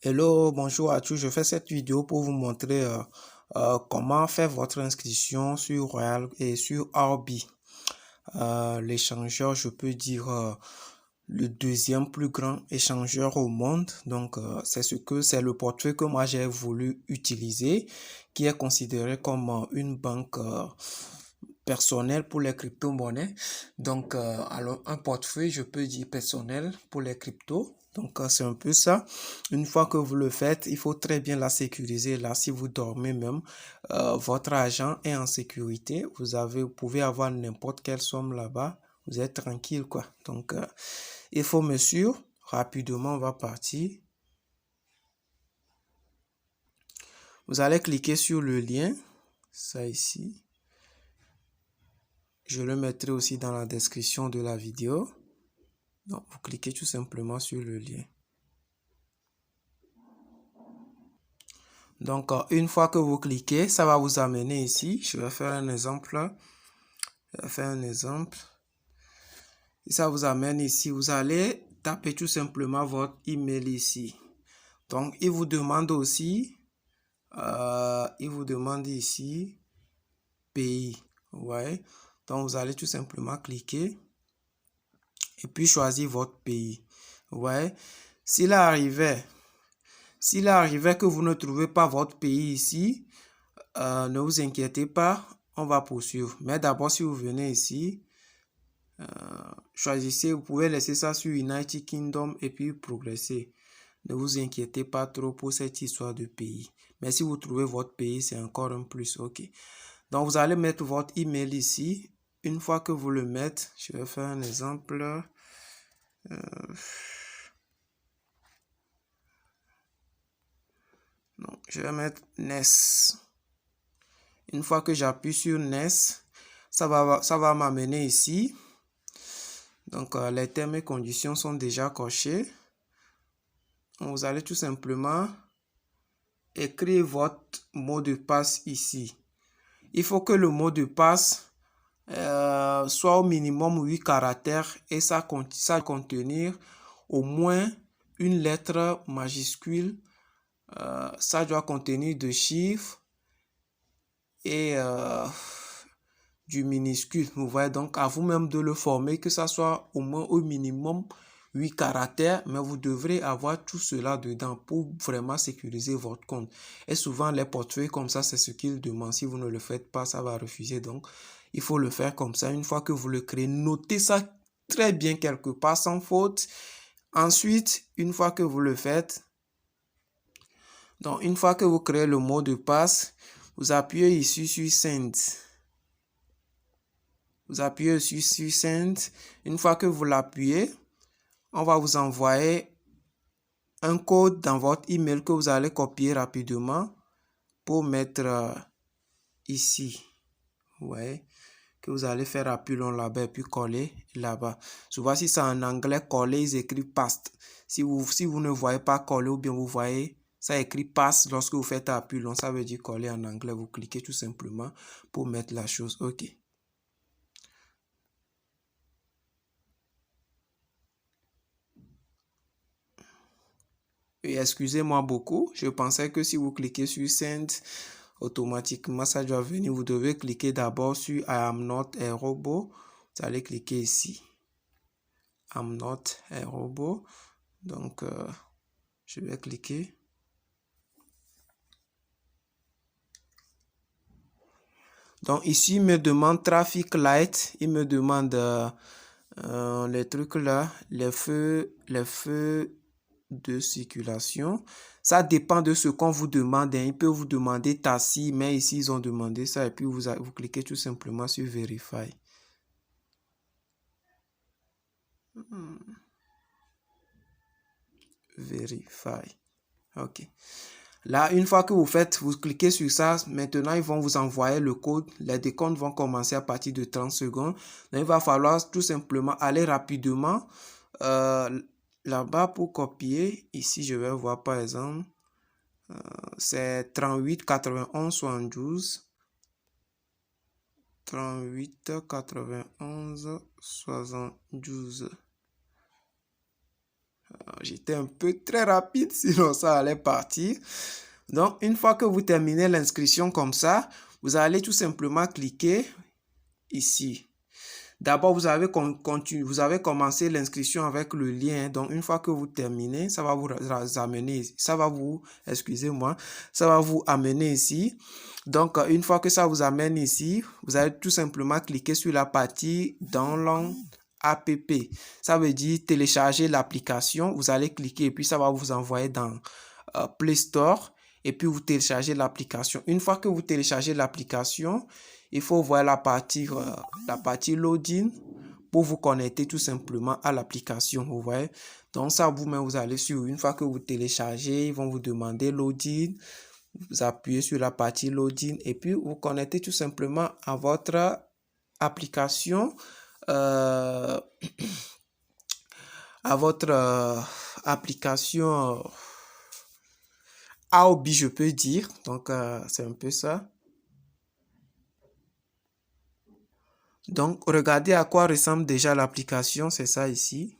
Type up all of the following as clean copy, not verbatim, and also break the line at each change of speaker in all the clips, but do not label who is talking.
Hello, bonjour à tous. Je fais cette vidéo pour vous montrer comment faire votre inscription sur Royal et sur Orbi. L'échangeur, je peux dire, le deuxième plus grand échangeur au monde. Donc, c'est le portefeuille que moi j'ai voulu utiliser, qui est considéré comme une banque personnelle pour les crypto-monnaies. Donc, alors un portefeuille, je peux dire personnel pour les cryptos. Donc, c'est un peu ça. Une fois que vous le faites, il faut très bien la sécuriser. Là, si vous dormez même, votre argent est en sécurité. Vous pouvez avoir n'importe quelle somme là-bas. Vous êtes tranquille, quoi. Donc, il faut me suivre. Rapidement, on va partir. Vous allez cliquer sur le lien. Ça ici. Je le mettrai aussi dans la description de la vidéo. Donc, vous cliquez tout simplement sur le lien. Donc, une fois que vous cliquez, ça va vous amener ici. Je vais faire un exemple. Et ça vous amène ici. Vous allez taper tout simplement votre email ici. Donc, il vous demande aussi, ici, pays. Ouais. Donc, vous allez tout simplement cliquer et puis choisir votre pays. Ouais. S'il arrivait que vous ne trouvez pas votre pays ici, ne vous inquiétez pas, on va poursuivre. Mais d'abord, si vous venez ici, choisissez, vous pouvez laisser ça sur United Kingdom et puis progresser. Ne vous inquiétez pas trop pour cette histoire de pays. Mais si vous trouvez votre pays, c'est encore un plus. OK. Donc, vous allez mettre votre email ici. Une fois que vous le mettez, je vais faire un exemple. Non, je vais mettre NES. Une fois que j'appuie sur NES, ça va m'amener ici. Donc, les termes et conditions sont déjà cochés. Donc, vous allez tout simplement écrire votre mot de passe ici. Il faut que le mot de passe soit au minimum 8 caractères et ça contenir au moins une lettre majuscule. Ça doit contenir deux chiffres et du minuscule. Vous voyez, donc à vous-même de le former, que ça soit au moins au minimum 8 caractères, mais vous devrez avoir tout cela dedans pour vraiment sécuriser votre compte. Et souvent, les portefeuilles comme ça, c'est ce qu'ils demandent. Si vous ne le faites pas, ça va refuser. Donc, il faut le faire comme ça. Une fois que vous le créez, notez ça très bien quelque part sans faute. Ensuite, une fois que vous le faites, donc une fois que vous créez le mot de passe, vous appuyez ici sur Send. Vous appuyez sur Send. Une fois que vous l'appuyez, on va vous envoyer un code dans votre email que vous allez copier rapidement pour mettre ici. Ouais, que vous allez faire appui long là-bas et puis coller là-bas. Souvent, si c'est en anglais, coller, ils écrivent paste. Si vous ne voyez pas coller ou bien vous voyez, ça écrit paste lorsque vous faites appui long, ça veut dire coller en anglais. Vous cliquez tout simplement pour mettre la chose. OK. Et excusez-moi beaucoup, je pensais que si vous cliquez sur Send, automatiquement ça doit venir. Vous devez cliquer d'abord sur I am not a robot. Vous allez cliquer ici. I'm not a robot. Donc, je vais cliquer. Donc, ici, il me demande Traffic Light. Il me demande les trucs là, les feux de circulation. Ça dépend de ce qu'on vous demande. Il peut vous demander Tassi, mais ici, ils ont demandé ça. Et puis, vous cliquez tout simplement sur Verify. Verify. OK. Là, une fois que vous cliquez sur ça, maintenant, ils vont vous envoyer le code. Les décomptes vont commencer à partir de 30 secondes. Donc, il va falloir tout simplement aller rapidement là-bas pour copier. Ici, je vais voir par exemple, c'est 38 91 72. 38 91 72. J'étais un peu très rapide, sinon ça allait partir. Donc, une fois que vous terminez l'inscription comme ça, vous allez tout simplement cliquer ici. D'abord, vous avez commencé l'inscription avec le lien. Donc, une fois que vous terminez, ça va vous amener, excusez-moi, ça va vous amener ici. Donc, une fois que ça vous amène ici, vous allez tout simplement cliquer sur la partie Download app. Ça veut dire télécharger l'application. Vous allez cliquer et puis ça va vous envoyer dans Play Store. Et puis, vous téléchargez l'application. Une fois que vous téléchargez l'application, il faut voir la partie login pour vous connecter tout simplement à l'application. Vous voyez? Donc, ça, vous-même, vous allez sur, une fois que vous téléchargez, ils vont vous demander login. Vous appuyez sur la partie login et puis vous connectez tout simplement à votre application. À votre application AOB, je peux dire. Donc, c'est un peu ça. Donc, regardez à quoi ressemble déjà l'application. C'est ça ici.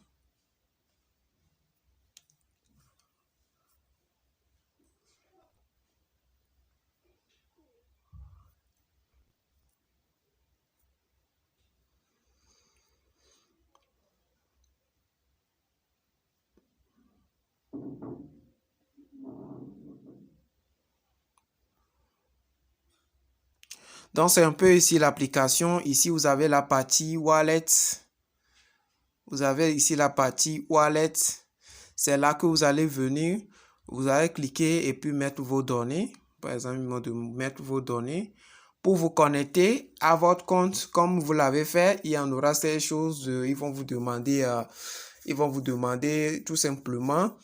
Donc, c'est un peu ici l'application. Ici, vous avez la partie wallet. Vous avez ici la partie wallet. C'est là que vous allez venir. Vous allez cliquer et puis mettre vos données. Par exemple, mettre vos données. Pour vous connecter à votre compte, comme vous l'avez fait, il y en aura ces choses. Ils vont vous demander tout simplement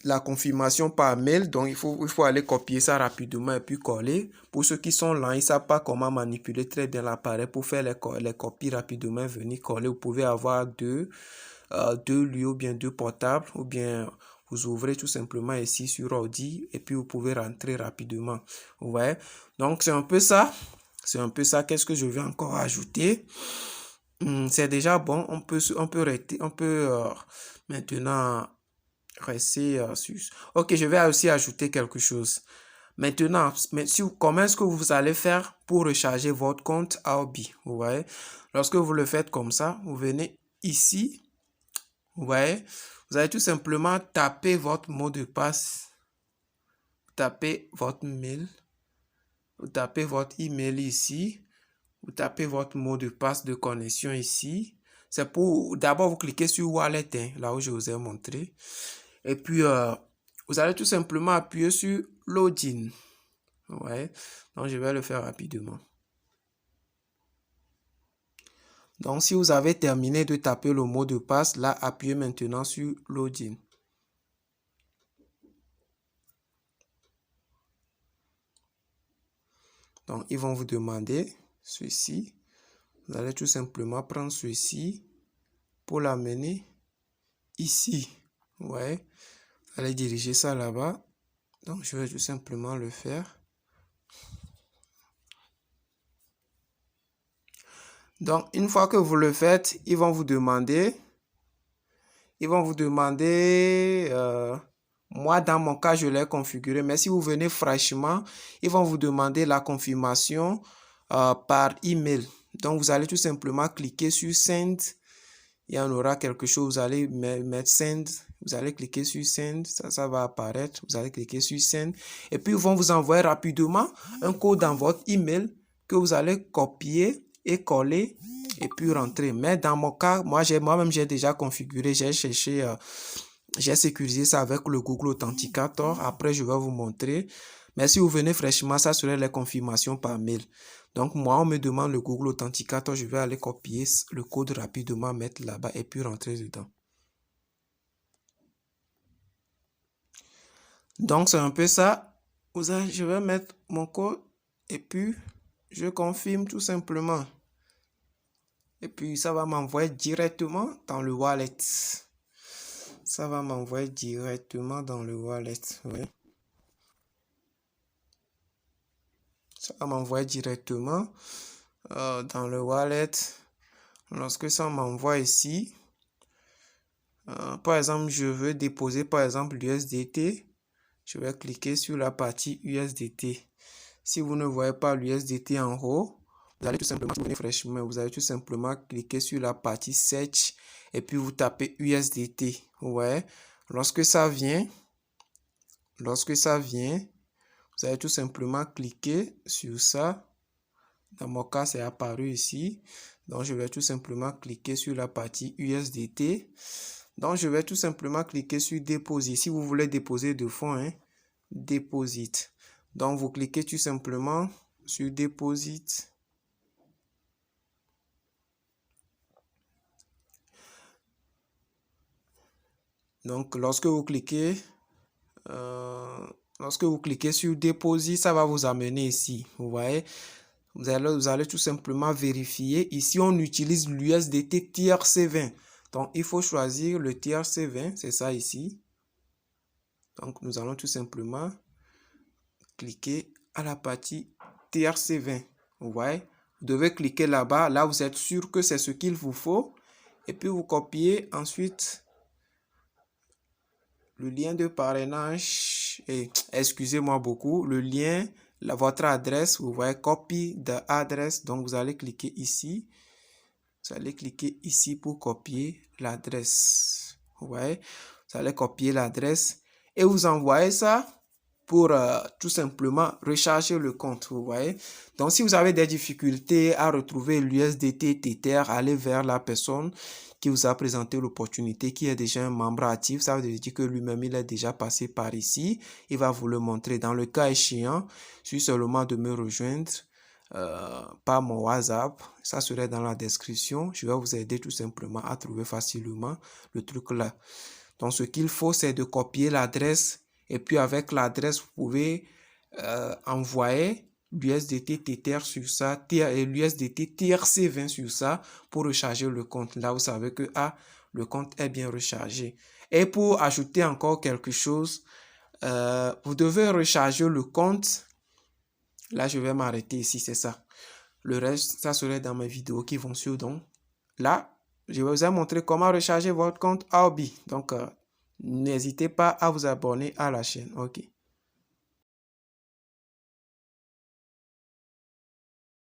la confirmation par mail. Donc, il faut aller copier ça rapidement et puis coller. Pour ceux qui sont là, ils ne savent pas comment manipuler très bien l'appareil pour faire les copies rapidement, venir coller. Vous pouvez avoir deux lieux ou bien deux portables ou bien vous ouvrez tout simplement ici sur ordi et puis vous pouvez rentrer rapidement. Vous voyez? Donc, c'est un peu ça. C'est un peu ça. Qu'est-ce que je vais encore ajouter? C'est déjà bon. On peut maintenant rester sur... Ok, je vais aussi ajouter quelque chose. Maintenant, comment est-ce que vous allez faire pour recharger votre compte AOB? Vous voyez? Lorsque vous le faites comme ça, vous venez ici. Vous voyez? Vous allez tout simplement taper votre mot de passe. Tapez votre mail. Vous tapez votre email ici. Vous tapez votre mot de passe de connexion ici. C'est pour... D'abord, vous cliquez sur Wallet, hein, là où je vous ai montré. Et puis, vous allez tout simplement appuyer sur Login. Ouais. Donc, je vais le faire rapidement. Donc, si vous avez terminé de taper le mot de passe, là, appuyez maintenant sur Login. Donc, ils vont vous demander ceci. Vous allez tout simplement prendre ceci pour l'amener ici. Ouais. Vous allez diriger ça là-bas. Donc, je vais tout simplement le faire. Donc, une fois que vous le faites, ils vont vous demander... moi, dans mon cas, je l'ai configuré. Mais si vous venez fraîchement, ils vont vous demander la confirmation par email. Donc, vous allez tout simplement cliquer sur Send. Il y en aura quelque chose. Vous allez mettre Send. Vous allez cliquer sur Send. Ça va apparaître. Vous allez cliquer sur Send. Et puis, ils vont vous envoyer rapidement un code dans votre email que vous allez copier et coller et puis rentrer. Mais dans mon cas, moi-même, j'ai déjà configuré. J'ai cherché... j'ai sécurisé ça avec le Google Authenticator. Après, je vais vous montrer. Mais si vous venez fraîchement, ça serait les confirmations par mail. Donc, moi, on me demande le Google Authenticator. Je vais aller copier le code rapidement, mettre là-bas et puis rentrer dedans. Donc, c'est un peu ça. Je vais mettre mon code et puis je confirme tout simplement. Et puis, ça va m'envoyer directement dans le wallet. Ça va m'envoyer directement dans le wallet. Oui. Ça va m'envoyer directement dans le wallet. Lorsque ça m'envoie ici, Par exemple, je veux déposer par exemple l'USDT. Je vais cliquer sur la partie USDT. Si vous ne voyez pas l'USDT en haut, vous allez tout simplement, fraîchement, vous allez tout simplement cliquer sur la partie Search et puis vous tapez USDT. Ouais. Lorsque ça vient, vous allez tout simplement cliquer sur ça. Dans mon cas, c'est apparu ici. Donc, je vais tout simplement cliquer sur la partie USDT. Donc, je vais tout simplement cliquer sur Déposer. Si vous voulez déposer de fonds, hein, Deposit. Donc, vous cliquez tout simplement sur Deposit. Donc, lorsque vous cliquez sur Deposit, ça va vous amener ici. Vous voyez, vous allez tout simplement vérifier. Ici, on utilise l'USDT TRC20. Donc, il faut choisir le TRC20. C'est ça ici. Donc, nous allons tout simplement cliquer à la partie TRC20. Vous voyez, vous devez cliquer là-bas. Là, vous êtes sûr que c'est ce qu'il vous faut. Et puis, vous copiez ensuite le lien de parrainage. Et excusez-moi beaucoup, le lien, votre adresse. Vous voyez, copy de adresse. Donc, vous allez cliquer ici. Vous allez cliquer ici pour copier l'adresse. Vous voyez, vous allez copier l'adresse et vous envoyez ça pour tout simplement recharger le compte. Vous voyez, donc si vous avez des difficultés à retrouver l'USDT Tether, allez vers la personne qui vous a présenté l'opportunité, qui est déjà un membre actif. Ça veut dire que lui-même il est déjà passé par ici. Il va vous le montrer. Dans le cas échéant, il suffit seulement de me rejoindre par mon WhatsApp, ça serait dans la description. Je vais vous aider tout simplement à trouver facilement le truc là. Donc ce qu'il faut, c'est de copier l'adresse et puis avec l'adresse, vous pouvez envoyer l'USDT Tether sur ça et l'USDT TRC20 sur ça pour recharger le compte. Là, vous savez que le compte est bien rechargé. Et pour ajouter encore quelque chose, vous devez recharger le compte. Là, je vais m'arrêter ici, c'est ça. Le reste, ça serait dans mes vidéos qui vont suivre. Donc, là, je vais vous montrer comment recharger votre compte Huobi. Donc, n'hésitez pas à vous abonner à la chaîne. OK.